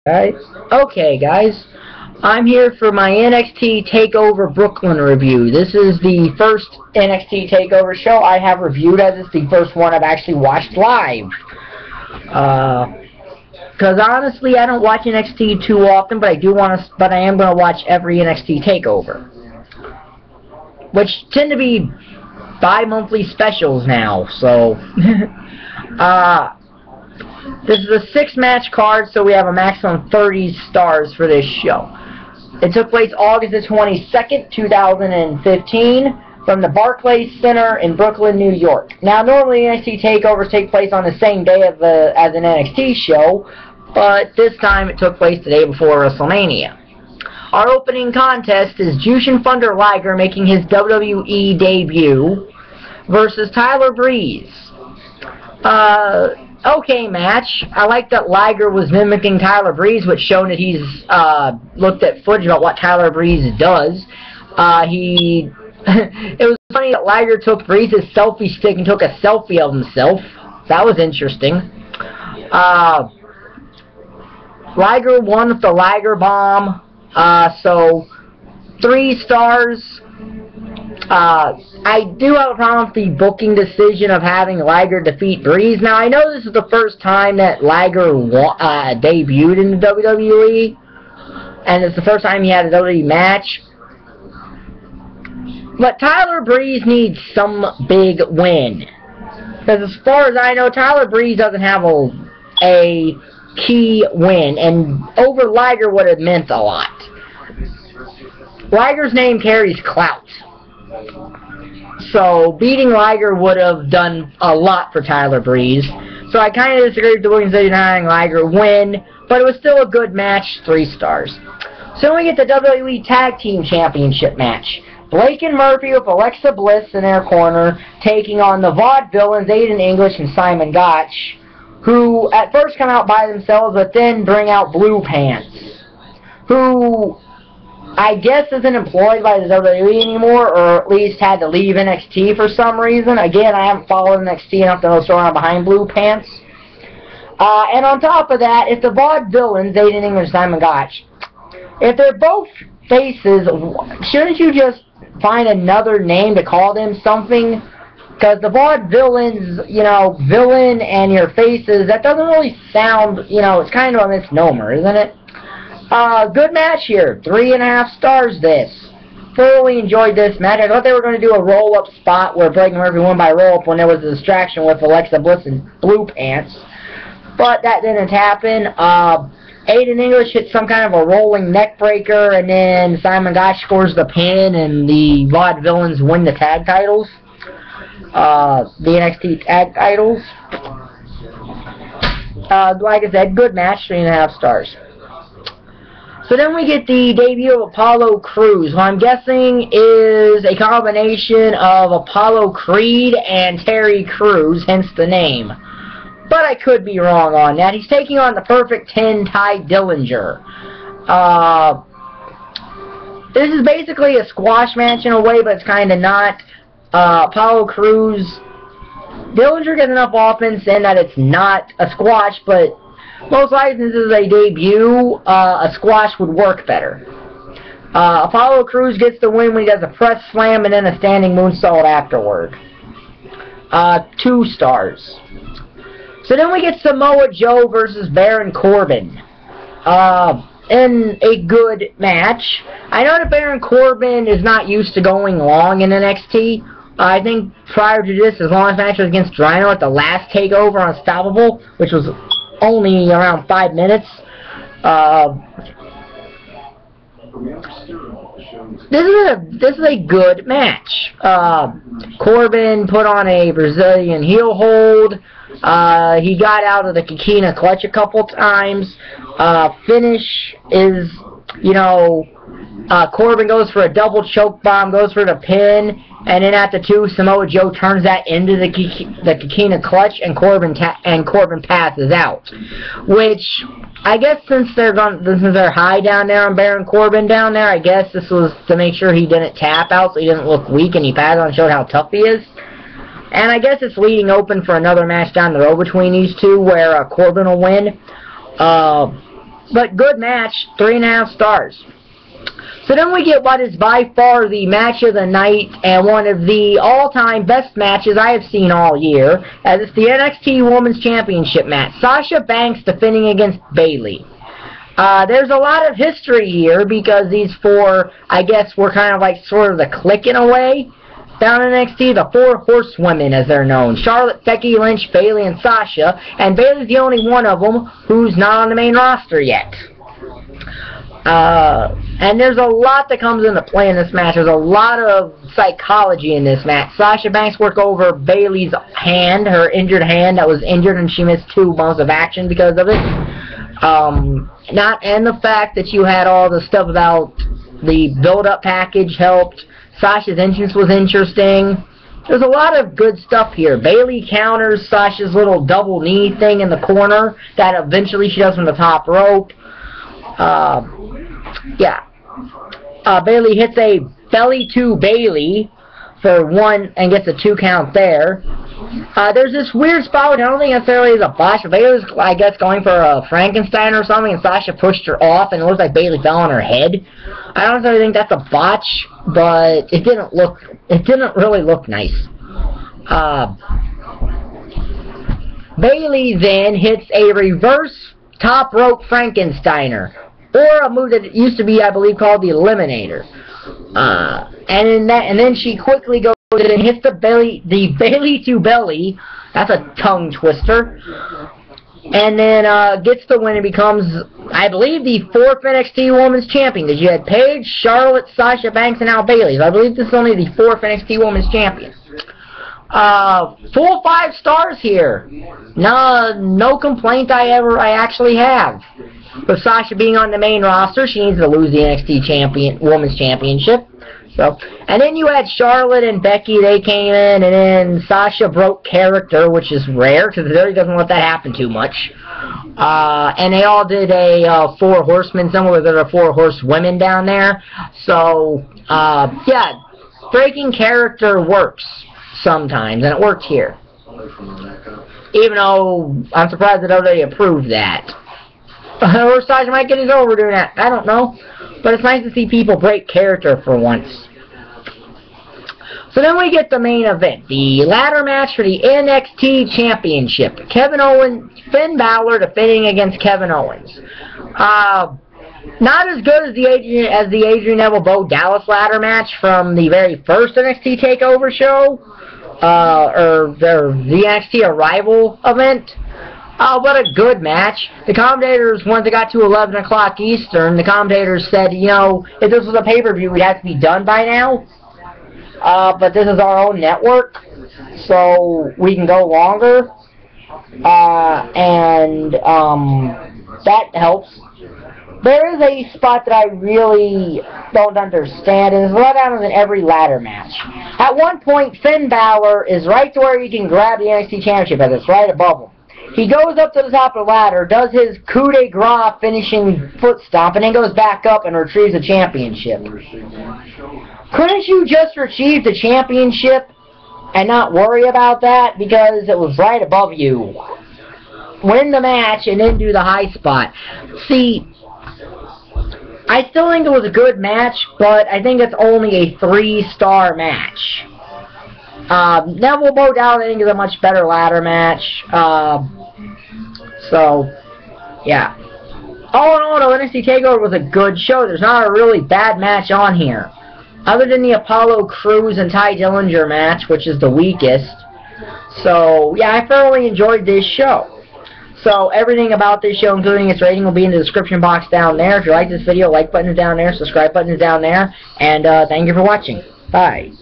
Right? Okay, guys. I'm here for my NXT Takeover Brooklyn review. This is the first NXT Takeover show I have reviewed, as it's the first one I've actually watched live. Because honestly, I don't watch NXT too often, but I am going to watch every NXT Takeover, which tend to be bi-monthly specials now. So, this is a 6-match card, so we have a maximum 30 stars for this show. It took place August the 22nd, 2015, from the Barclay Center in Brooklyn, New York. Now, normally NXT takeovers take place on the same day as an NXT show, but this time it took place the day before WrestleMania. Our opening contest is Jushin Thunder Liger making his WWE debut versus Tyler Breeze. Okay match. I like that Liger was mimicking Tyler Breeze, which shown that he's looked at footage about what Tyler Breeze does. It was funny that Liger took Breeze's selfie stick and took a selfie of himself. That was interesting. Liger won with the Liger bomb. So 3 stars. I do have a problem with the booking decision of having Liger defeat Breeze. Now, I know this is the first time that Liger debuted in the WWE, and it's the first time he had a WWE match. But Tyler Breeze needs some big win. Because as far as I know, Tyler Breeze doesn't have a key win, and over Liger would have meant a lot. Liger's name carries clout. So, beating Liger would have done a lot for Tyler Breeze. So, I kind of disagree with the booking decision having Liger win, but it was still a good match, 3 stars. So, then we get the WWE Tag Team Championship match. Blake and Murphy with Alexia Bliss in their corner, taking on the Vaudevillians, Aiden English and Simon Gotch, who at first come out by themselves, but then bring out Blue Pants, who I guess isn't employed by the WWE anymore, or at least had to leave NXT for some reason. Again, I haven't followed NXT enough to know what's going on behind Blue Pants. And on top of that, if the Vaudevillains, Aiden English and Simon Gotch, if they're both faces, shouldn't you just find another name to call them something? Because the Vaudevillains, villain and your faces, that doesn't really sound, it's kind of a misnomer, isn't it? Good match here. 3.5 stars this. Thoroughly enjoyed this match. I thought they were going to do a roll-up spot where Blake and Murphy won by roll-up when there was a distraction with Alexia Bliss and Blue Pants. But that didn't happen. Aiden English hit some kind of a rolling neck breaker, and then Simon Gotch scores the pin, and the Vaudevillains win the tag titles. The NXT tag titles. Like I said, good match, 3.5 stars. So then we get the debut of Apollo Crews, who I'm guessing is a combination of Apollo Creed and Terry Crews, hence the name. But I could be wrong on that. He's taking on the Perfect 10, Tye Dillinger. This is basically a squash match in a way, but it's kind of not. Apollo Crews, Dillinger gets enough offense in that it's not a squash, but most likely, since this is a debut, a squash would work better. Apollo Crews gets the win when he does a press slam and then a standing moonsault afterward. 2 stars. So then we get Samoa Joe versus Baron Corbin. In a good match. I know that Baron Corbin is not used to going long in NXT. I think prior to this, his longest match was against Rhino at the last takeover Unstoppable, which was only around 5 minutes. This is a good match. Corbin put on a Brazilian heel hold. He got out of the Kikina clutch a couple times. Finish is, Corbin goes for a double choke bomb, goes for the pin, and then at the 2, Samoa Joe turns that into the Kikina clutch, and Corbin passes out. Which I guess since they're high down there on Baron Corbin down there, I guess this was to make sure he didn't tap out, so he didn't look weak, and he passed on and showed how tough he is. And I guess it's leading open for another match down the road between these two where Corbin will win. but good match, 3.5 stars. So then we get what is by far the match of the night and one of the all-time best matches I have seen all year, as it's the NXT Women's Championship match. Sasha Banks defending against Bayley. There's a lot of history here because these four, I guess, were kind of like sort of the clique in a way. Down in NXT, the four horsewomen, as they're known. Charlotte, Becky Lynch, Bayley, and Sasha. And Bayley's the only one of them who's not on the main roster yet. And there's a lot that comes into play in this match. There's a lot of psychology in this match. Sasha Banks worked over Bayley's hand, her injured hand that was injured, and she missed 2 months of action because of it. And the fact that you had all the stuff about the build-up package helped. Sasha's entrance was interesting. There's a lot of good stuff here. Bayley counters Sasha's little double knee thing in the corner that eventually she does from the top rope. Bayley hits a belly to Bayley for 1 and gets a 2 count there. There's this weird spot which I don't think necessarily is a botch, but Bayley was, I guess, going for a Frankenstein or something, and Sasha pushed her off, and it looks like Bayley fell on her head. I don't necessarily think that's a botch, but it didn't really look nice. Bayley then hits a reverse top rope Frankensteiner, or a move that used to be, I believe, called the Eliminator. And then she quickly goes and hits the Bayley to belly. That's a tongue twister. And then gets the win and becomes, I believe, the 4th NXT Women's Champion. Because you had Paige, Charlotte, Sasha Banks, and now Bayley. So I believe this is only the 4th NXT Women's Champion. Full 5 stars here. No complaint I actually have. With Sasha being on the main roster, she needs to lose the NXT Women's Championship. So, and then you had Charlotte and Becky, they came in, and then Sasha broke character, which is rare, because WWE doesn't let that happen too much. And they all did a 4 horsemen, similar to the 4 horsewomen down there. So, yeah, breaking character works sometimes, and it worked here. Even though I'm surprised that WWE approved that. Or Sasha might get his over doing that. I don't know. But it's nice to see people break character for once. So then we get the main event. The ladder match for the NXT Championship. Finn Balor defending against Kevin Owens. Not as good as the Adrian Neville Bo Dallas ladder match from the very first NXT Takeover show. Or the NXT Arrival event. What a good match. The commentators, once it got to 11 o'clock Eastern, the commentators said, you know, if this was a pay-per-view, we'd have to be done by now. But this is our own network, so we can go longer. That helps. There is a spot that I really don't understand, and it's right down in every ladder match. At one point, Finn Balor is right to where he can grab the NXT Championship, and it's right above him. He goes up to the top of the ladder, does his coup de grace finishing foot stomp, and then goes back up and retrieves the championship. Couldn't you just retrieve the championship and not worry about that because it was right above you? Win the match and then do the high spot. See, I still think it was a good match, but I think it's only a 3-star match. Neville Bo Dallas, I think, is a much better ladder match. So, yeah. All in all, the NXT TakeOver was a good show. There's not a really bad match on here. Other than the Apollo Crews and Tye Dillinger match, which is the weakest. So, yeah, I thoroughly enjoyed this show. So, everything about this show, including its rating, will be in the description box down there. If you like this video, like button is down there, subscribe button is down there. And thank you for watching. Bye.